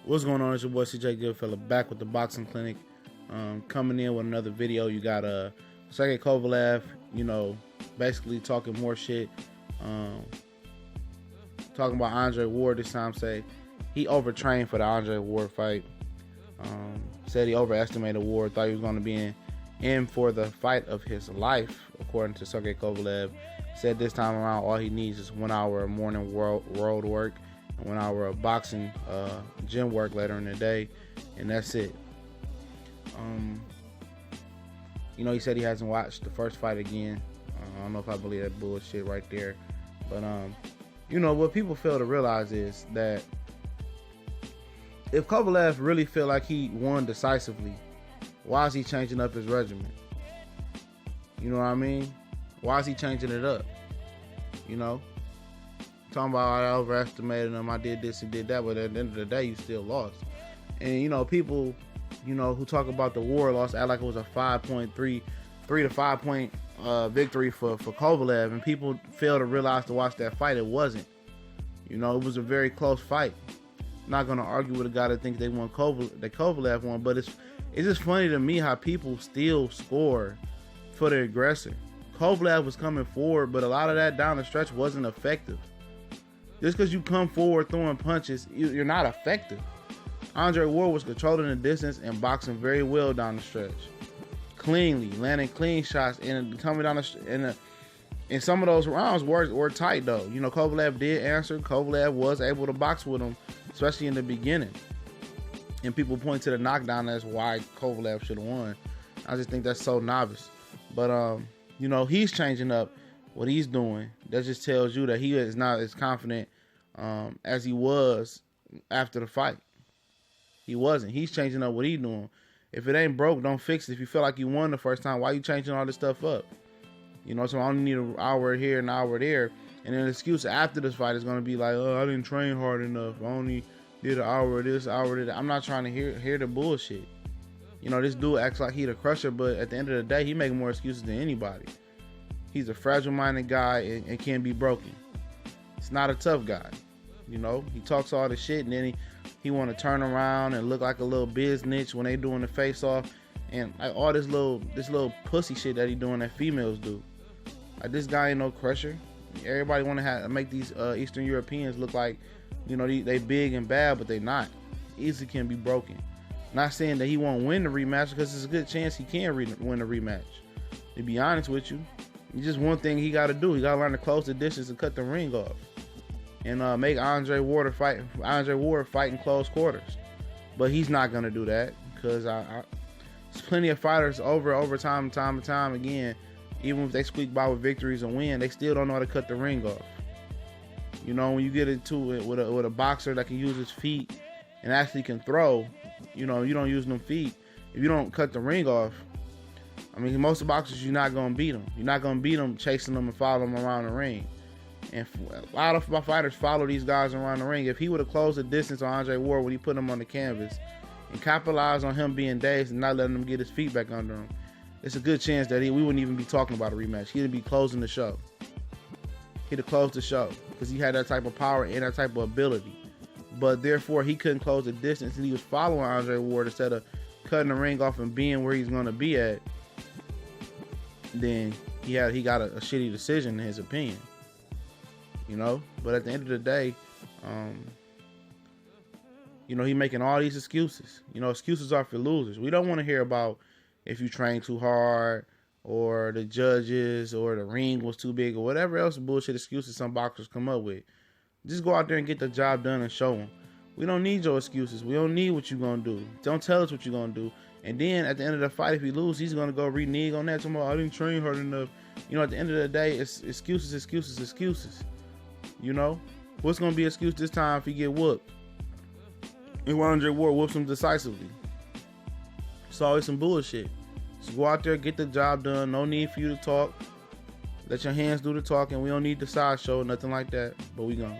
What's going on? It's your boy CJ Goodfella back with the boxing clinic. Coming in with another video. You got Sergey Kovalev, basically talking more shit. Talking about Andre Ward this time. Say he overtrained for the Andre Ward fight. Said he overestimated Ward. Thought he was going to be in for the fight of his life, according to Sergey Kovalev. Said this time around all he needs is 1 hour of morning road work and 1 hour of boxing gym work later in the day, and that's it. He said he hasn't watched the first fight again. I don't know if I believe that bullshit right there, but what people fail to realize is that if Kovalev really feel like he won decisively, why is he changing up his regimen? You know what I mean? Why is he changing it up? Talking about I overestimated him, I did this and did that, but at the end of the day, you still lost. And people, who talk about the Ward loss act like it was a 3 to 5 point victory for Kovalev, and people fail to realize to watch that fight. It wasn't. It was a very close fight. I'm not gonna argue with a guy that thinks that Kovalev won, but it's just funny to me how people still score for the aggressor. Kovalev was coming forward, but a lot of that down the stretch wasn't effective. Just because you come forward throwing punches, you're not effective. Andre Ward was controlling the distance and boxing very well down the stretch, cleanly landing clean shots and coming down and some of those rounds were tight though. Kovalev did answer. Kovalev was able to box with him, especially in the beginning. And people point to the knockdown as why Kovalev should have won. I just think that's so novice. But he's changing up what he's doing. That just tells you that he is not as confident as he was after the fight. He wasn't. He's changing up what he's doing. If it ain't broke, don't fix it. If you feel like you won the first time, why you changing all this stuff up? So I only need an hour here, an hour there. And then the excuse after this fight is going to be like, oh, I didn't train hard enough. I only did an hour of this, hour of that. I'm not trying to hear the bullshit. This dude acts like he the crusher, but at the end of the day, he making more excuses than anybody. He's a fragile-minded guy and can be broken. It's not a tough guy. He talks all the shit, and then he want to turn around and look like a little biznitch when they doing the face-off, and like all this little pussy shit that he doing that females do. Like, this guy ain't no crusher. Everybody want to make these Eastern Europeans look like, they big and bad, but they not. Easily can be broken. Not saying that he won't win the rematch, because there's a good chance he can win the rematch. To be honest with you, it's just one thing he got to do. He got to learn to close the distance and cut the ring off, and make Andre Ward fight in close quarters. But he's not gonna do that, because there's plenty of fighters over time and time again. Even if they squeak by with victories and win, they still don't know how to cut the ring off. When you get into it with a boxer that can use his feet and actually can throw, you don't use them feet. If you don't cut the ring off, most of the boxers, you're not gonna beat them. You're not gonna beat them chasing them and following them around the ring. And a lot of my fighters follow these guys around the ring. If he would have closed the distance on Andre Ward when he put him on the canvas and capitalized on him being dazed and not letting him get his feet back under him, it's a good chance that we wouldn't even be talking about a rematch. He'd be closing the show. He'd have closed the show because he had that type of power and that type of ability. But therefore, he couldn't close the distance, and he was following Andre Ward instead of cutting the ring off and being where he's going to be at. Then he got a shitty decision in his opinion. But at the end of the day, he making all these excuses. Excuses are for losers. We don't want to hear about if you train too hard, or the judges, or the ring was too big, or whatever else bullshit excuses some boxers come up with. Just go out there and get the job done and show them. We don't need your excuses. We don't need what you're going to do. Don't tell us what you're going to do. And then at the end of the fight, if he loses, he's going to go renege on that. Tomorrow, I didn't train hard enough. At the end of the day, it's excuses. What's going to be an excuse this time if he get whooped? And Andre Ward whoops him decisively. It's always some bullshit. So go out there, get the job done. No need for you to talk. Let your hands do the talking. We don't need the sideshow, nothing like that. But we gone.